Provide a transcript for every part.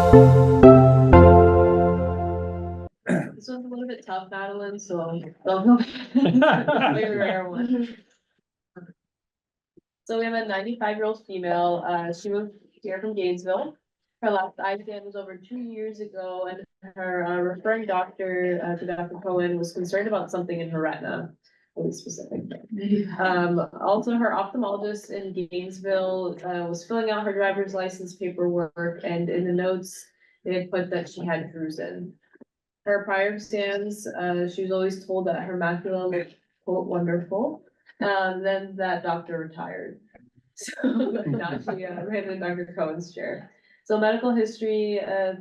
This one's a little bit tough, Madeline, so don't go. Very rare one. So we have a 95-year-old female. She was here from Gainesville. Her last eye scan was over 2 years ago, and her referring doctor, to Dr. Cohen, was concerned about something in her retina, really specific. Also, her ophthalmologist in Gainesville was filling out her driver's license paperwork, and in the notes, they had put that she had drusen. Her prior scans, she was always told that her macula looked, quote, wonderful. Then that doctor retired. So now she ran in Dr. Cohen's chair. So medical history,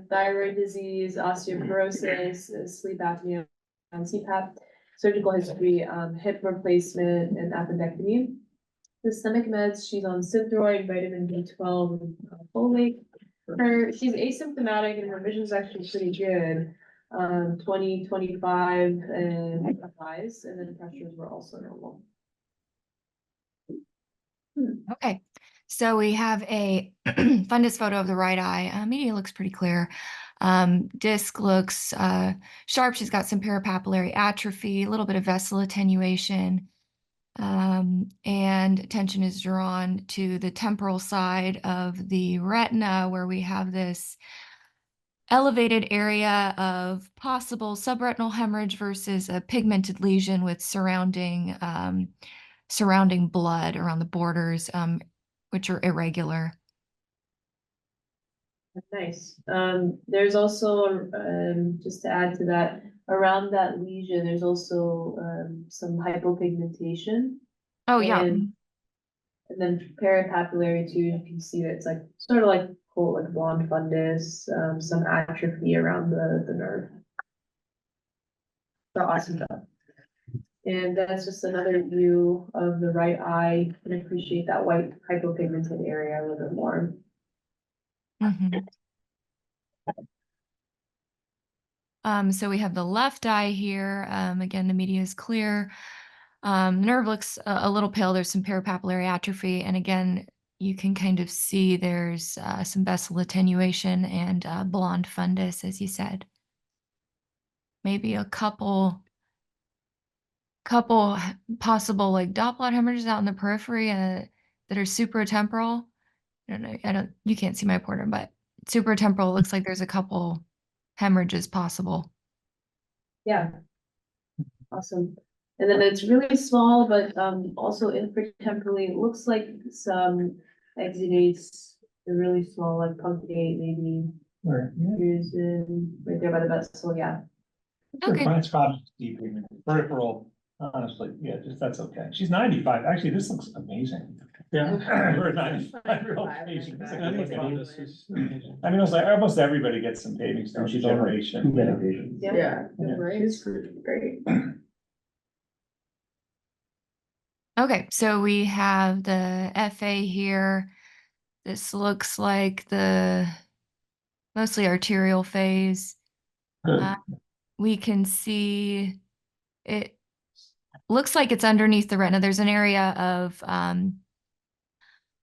thyroid disease, osteoporosis, sleep apnea, and CPAP. Surgical history, hip replacement and appendectomy. Systemic meds, she's on Synthroid, vitamin B12, and folate. She's asymptomatic and her vision is actually pretty good. 20, 25, and highs, and then pressures were also normal. Okay, so we have a fundus photo of the right eye. Media looks pretty clear. Disc looks sharp. She's got some peripapillary atrophy, a little bit of vessel attenuation, and attention is drawn to the temporal side of the retina, where we have this elevated area of possible subretinal hemorrhage versus a pigmented lesion with surrounding blood around the borders, which are irregular. Nice. There's also, just to add to that, around that lesion, there's also some hypopigmentation. Oh, yeah. And then peripapillary too, you can see that it's like sort of like quote like blonde fundus, some atrophy around the nerve. So awesome stuff. And that's just another view of the right eye. You can appreciate that white hypopigmented area a little bit more. So we have the left eye here. Again, the media is clear. Nerve looks a little pale. There's some peripapillary atrophy. And again, you can kind of see there's some vessel attenuation and blonde fundus, as you said. Maybe a couple possible like dot plot hemorrhages out in the periphery that are supratemporal. I don't know. You can't see my pointer, but supratemporal looks like there's a couple hemorrhages possible. Yeah. Awesome. And then it's really small, but also infratemporally, it looks like some exudates. They're really small, like punctate, maybe. Right. Here's right there by the vessel, yeah. Okay. It's probably deep peripheral, honestly, yeah, just that's okay. She's 95. Actually, this looks amazing. Yeah. For a 95-year-old patient. This looks amazing. I mean, it's like almost everybody gets some paving stones generation. Yeah. Yeah. It's great. Okay, so we have the FA here. This looks like the mostly arterial phase. We can see it looks like it's underneath the retina. There's an area of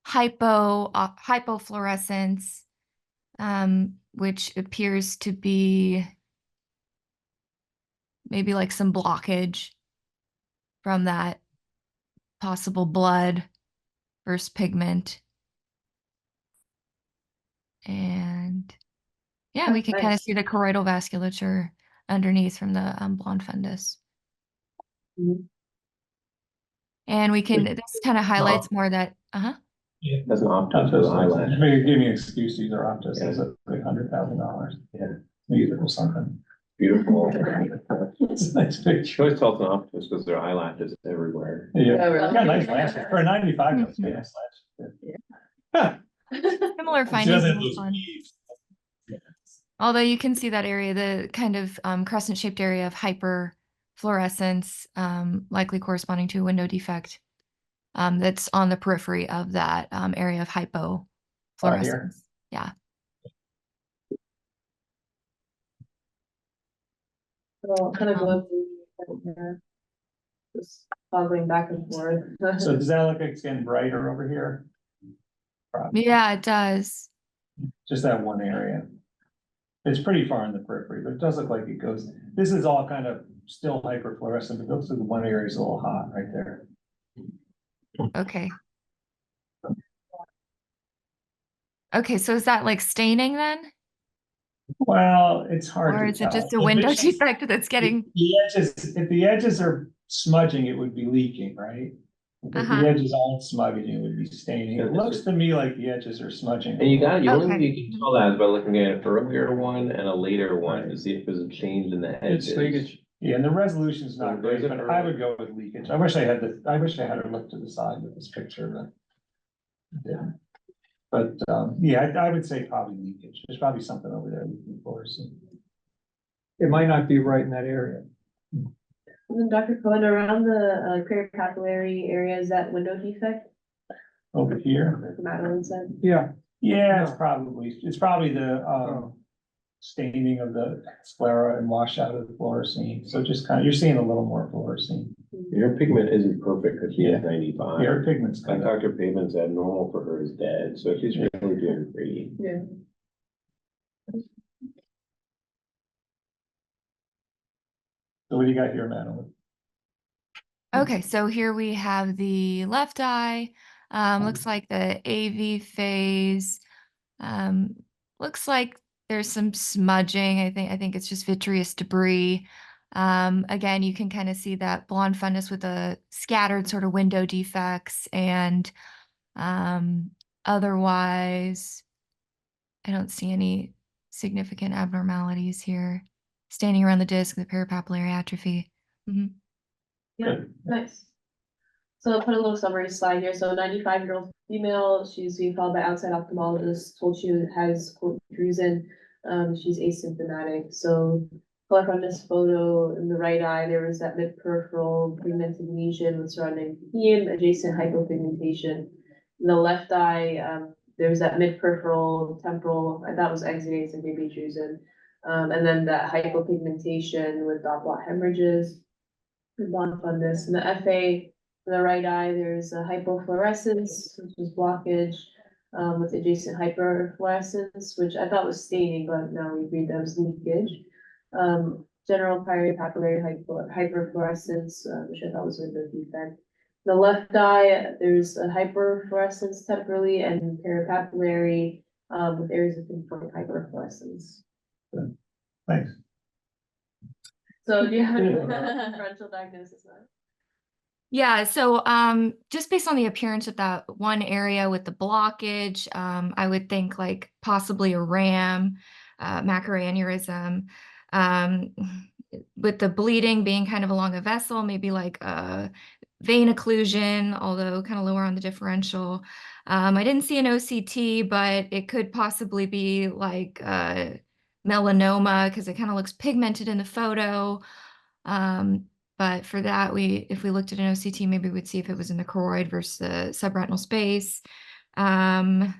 hypofluorescence, which appears to be maybe like some blockage from that possible blood versus pigment. And yeah, we can kind of see the choroidal vasculature underneath from the blonde fundus. And we can, this kind of highlights more that, Yeah. That's an opto's eyelash. Maybe give me an excuse to use our optos as a $100,000. Yeah. Use it for something. Beautiful. It's a nice picture. She always tells an optimist because there are eyelashes everywhere. Yeah, Oh, really? got nice lashes. For a 95, that's nice lashes. similar findings in this one. Although you can see that area, the kind of crescent-shaped area of hyperfluorescence, likely corresponding to a window defect, that's on the periphery of that area of hypofluorescence. Yeah. So kind of going through just toggling back and forth. So does that look like it's getting brighter over here? Probably. Yeah, it does. Just that one area. It's pretty far in the periphery, but it does look like it goes, this is all kind of still hyperfluorescent, but it looks like the one area is a little hot right there. Okay. Okay, so is that like staining then? Well, it's hard Or to is it tell. just a If window it's- defect that's getting, The edges, if the edges are smudging, it would be leaking, right? If Uh-huh. the edges aren't smudging, it would be staining. It looks to me like the edges are smudging. And you only Okay. way you can tell that is by looking at an earlier one and a later one to Right. see if there's a change in the It's edges. leakage. Yeah, and the resolution's So not there's great, an but I early- would go with leakage. I wish I had her look to the side with this picture, but. Yeah. But, yeah, I would say probably leakage. There's probably something over there leaking fluorescent. It might not be right in that area. And then Dr. Cohen, around the peripapillary area, is that window defect? Over here. Like Madeline said. Yeah. Yeah, No. it's probably the, Oh. staining of the sclera and washout of the fluorescein. So just kind of, you're seeing a little more fluorescein. Your pigment isn't perfect because she's Yeah. 95. Yeah, her pigment's Like kind of, Dr. Pavement's abnormal for her is dead, so she's really doing great. Yeah. so what do you got here, Madeline? okay, so here we have the left eye. Looks like the AV phase. Looks like there's some smudging. I think it's just vitreous debris. Again, you can kind of see that blonde fundus with the scattered sort of window defects, and otherwise, I don't see any significant abnormalities here. Staining around the disc, the peripapillary atrophy. Mhm. Yeah, nice. So I'll put a little summary slide here. So 95-year-old female, she's being followed by outside ophthalmologist, told she has quote drusen. She's asymptomatic. So color from this photo in the right eye, there was that mid-peripheral pigmented lesion with surrounding heme, adjacent hypopigmentation. In the left eye, there's that mid-peripheral temporal, I thought was exudative and maybe drusen. And then that hypopigmentation with dot blot hemorrhages. Blonde fundus. In the FA, in the right eye, there's a hypofluorescence, which is blockage, with adjacent hyperfluorescence, which I thought was staining, but now we read that as leakage. General peripapillary hyperfluorescence, which I thought was a window defect. The left eye, there's a hyperfluorescence temporally and peripapillary, with areas of pinpoint hyperfluorescence. Thanks. So do you have any differential diagnosis now? Yeah, so just based on the appearance of that one area with the blockage, I would think like possibly a RAM, macular aneurysm, with the bleeding being kind of along a vessel, maybe like a vein occlusion, although kind of lower on the differential. I didn't see an OCT, but it could possibly be like melanoma because it kind of looks pigmented in the photo. But for that, if we looked at an OCT, maybe we'd see if it was in the choroid versus the subretinal space. And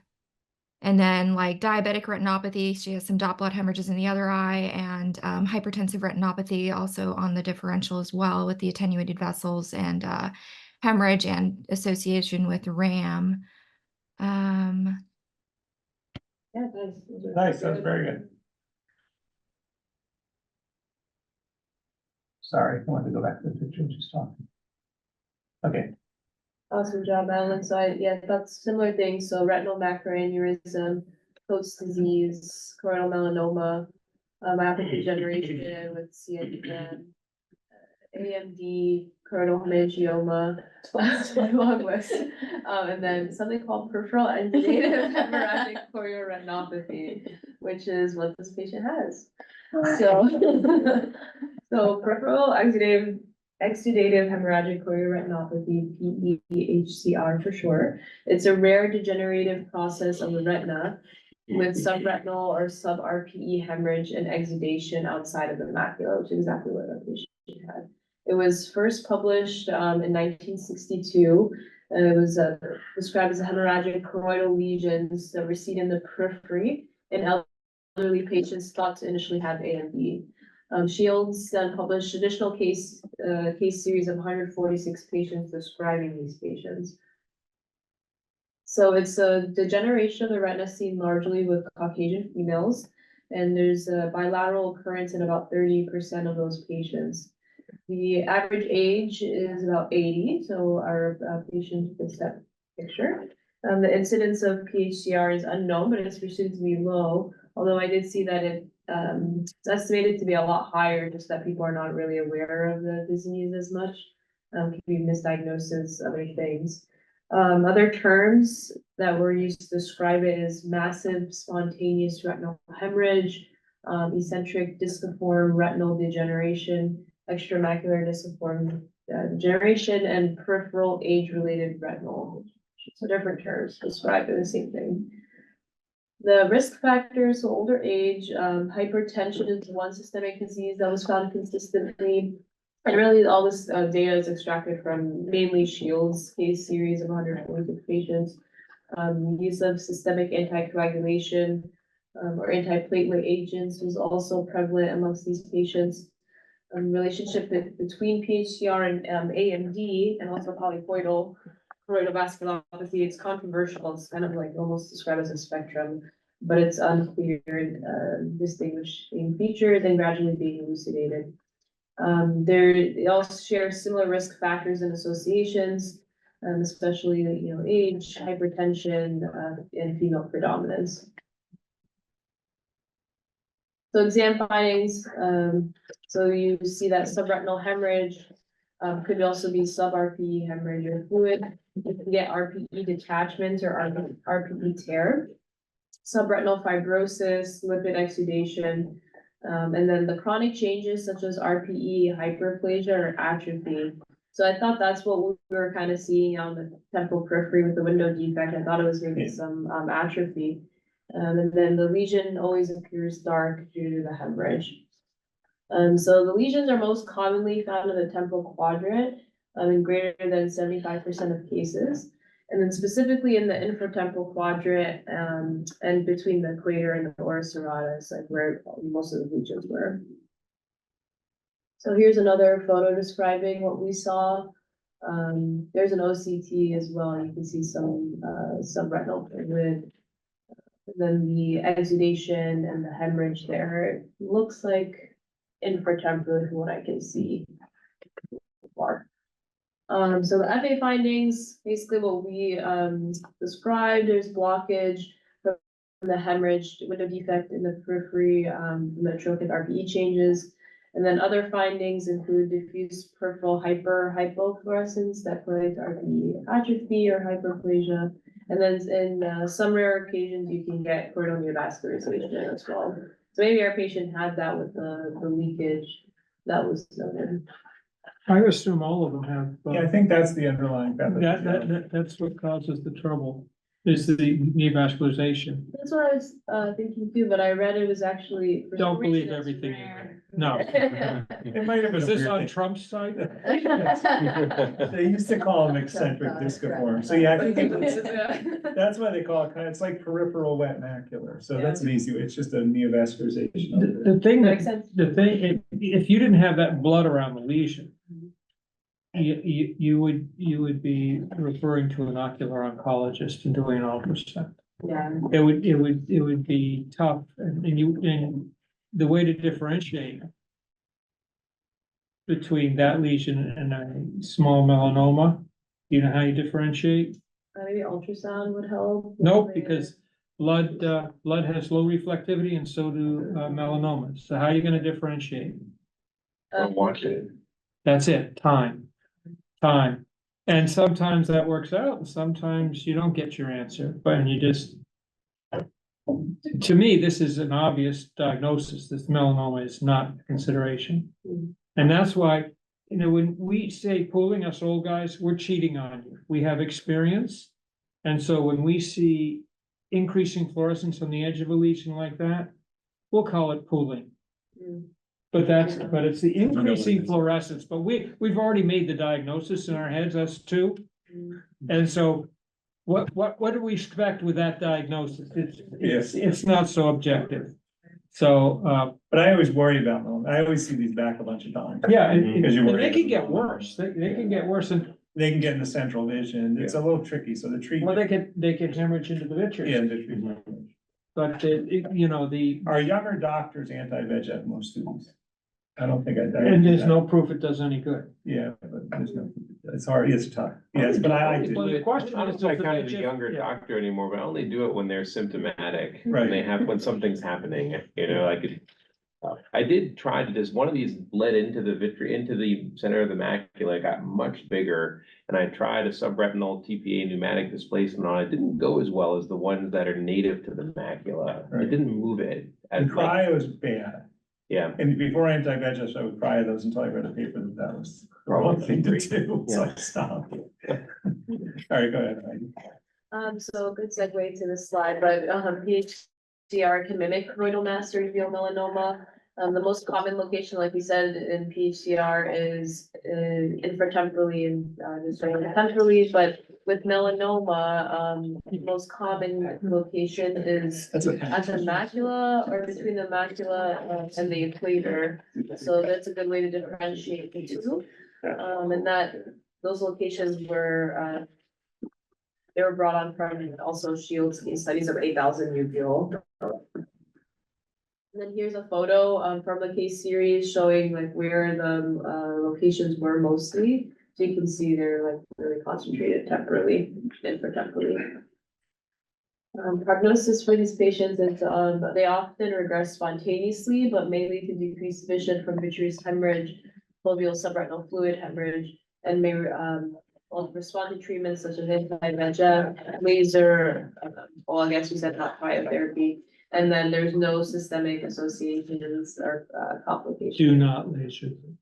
then like diabetic retinopathy, she has some dot blot hemorrhages in the other eye, and hypertensive retinopathy also on the differential as well with the attenuated vessels and hemorrhage and association with RAM. Yeah, nice. Nice, that was very good. Sorry, I wanted to go back to the picture just talking. Okay, Awesome job, Madeline. So yeah, that's similar things. So retinal macular aneurysm, Coats disease, choroidal melanoma, macular degeneration with CNM, AMD, choroidal hemangioma, long list. And then something called peripheral exudative hemorrhagic chorioretinopathy, which is what this patient has. So, so peripheral exudative hemorrhagic chorioretinopathy, PECHR for short. It's a rare degenerative process of the retina with subretinal or sub-RPE hemorrhage and exudation outside of the macula, which is exactly what our patient had. It was first published in 1962. It was described as a hemorrhagic choroidal lesions that recede in the periphery in elderly patients thought to initially have AMD. Shields then published additional case series of 146 patients describing these patients. So it's a degeneration of the retina seen largely with Caucasian females. and there's a bilateral occurrence in about 30% of those patients. The average age is about 80, so our patient fits that picture. The incidence of PHCR is unknown, but it's presumed to be low, although I did see that it's estimated to be a lot higher, just that people are not really aware of the disease as much. Could be misdiagnosis, other things. Other terms that were used to describe it is massive spontaneous retinal hemorrhage, eccentric disciform retinal degeneration, extramacular disciform degeneration, and peripheral age-related retinal. So different terms describing the same thing. The risk factors, so older age, hypertension is one systemic disease that was found consistently. And really all this data is extracted from mainly Shields case series of 146 patients. Use of systemic anticoagulation or antiplatelet agents was also prevalent amongst these patients. Relationship between PHCR and AMD and also polypoidal choroidal vasculopathy, it's controversial. It's kind of like almost described as a spectrum, but it's unclear distinguishing features and gradually being elucidated. They also share similar risk factors and associations, especially age, hypertension, and female predominance. So exam findings, so you see that subretinal hemorrhage could also be sub-RPE hemorrhage or fluid. You can get RPE detachment or RPE tear, subretinal fibrosis, lipid exudation, and then the chronic changes such as RPE, hyperplasia, or atrophy. So I thought that's what we were kind of seeing on the temporal periphery with the window defect. I thought it was maybe some atrophy. And then the lesion always appears dark due to the hemorrhage. So the lesions are most commonly found in the temporal quadrant in greater than 75% of cases. And then specifically in the infratemporal quadrant and between the equator and the oris serratus, like where most of the lesions were. So here's another photo describing what we saw. There's an OCT as well. You can see some subretinal fluid. Then the exudation and the hemorrhage there, it looks like infratemporal from what I can see so far. So the FA findings, basically what we described, there's blockage from the hemorrhage, window defect in the periphery, metrophic RPE changes. And then other findings include diffuse peripheral hypofluorescence that plague RPE atrophy or hyperplasia. And then in some rare occasions, you can get choroidal neovascularization as well. So maybe our patient had that with the leakage that was noted. I assume all of them have. Yeah, I think that's the underlying pathology. That's what causes the trouble, is the neovascularization. That's what I was thinking too, but I read it was actually. for Don't some believe reason it's everything in rare. there. No. It might have been Is a this weird on thing. Trump's side? They used to call them eccentric disciform, so yeah, I think that's why they call it, it's like peripheral wet macular, so that's an easy way, it's just a neovascularization. of it. The thing Makes that, sense. if you didn't have that blood around the lesion, you would be referring to an ocular oncologist and doing an ultrasound. Yeah. It would be tough, and the way to differentiate between that lesion and a small melanoma, you know how you differentiate? Maybe ultrasound would help. Nope, because blood has low reflectivity and so do melanomas. So how are you gonna differentiate? Watch it. That's it, time. And sometimes that works out and sometimes you don't get your answer, but you just. To me, this is an obvious diagnosis. This melanoma is not a consideration. And that's why, when we say pooling, us old guys, we're cheating on you. We have experience. And so when we see increasing fluorescence on the edge of a lesion like that, we'll call it pooling. But it's the increasing fluorescence, but we've already made the diagnosis in our heads, us too. And so what do we expect with that diagnosis? It's not so objective. So, But I always worry about them, I always see these back a bunch of times. yeah, Because you and worry they can about get them. worse. They can get worse and, They can get in the central vision, it's a little tricky, so the well, treatment. they could hemorrhage into the vitreous. Yeah, the treatment. but Our younger doctors anti-VEGF most of these. I don't think I. and there's no proof it does any good. Yeah, but there's no, it's hard, it's tough, yes, but I Well, do. the question Honestly, I is, kind of a yeah. younger doctor anymore, but I only do it when they're symptomatic. Right. When something's happening, I did try to, just one of these bled into into the center of the macula, got much bigger. And I tried a subretinal TPA pneumatic displacement on it. Didn't go as well as the ones that are native to the macula. Right. It didn't move it. And as much. cryo is bad, Yeah, and before anti-VEGF, I would cryo those until I read a paper that was the wrong thing to do, so I stopped. All right, go ahead, Heidi. So good segue to this slide, but, PHCR can mimic choroidal mass or uveal melanoma. The most common location, like we said, in PHCR is infratemporally and, just temporally, but with melanoma, most common location is at the macula or between the macula and the equator. So that's a good way to differentiate the two. And those locations were, they were brought on from also Shields case studies of 8,000 uveal. And then here's a photo from the case series showing like where the locations were mostly. So you can see they're like really concentrated temporally, infratemporally. Prognosis for these patients is they often regress spontaneously, but may lead to decreased vision from vitreous hemorrhage, foveal subretinal fluid hemorrhage, and may respond to treatments such as anti-VEGF, laser, well, I guess we said not cryotherapy. And then there's no systemic associations or complications. Do not laser them.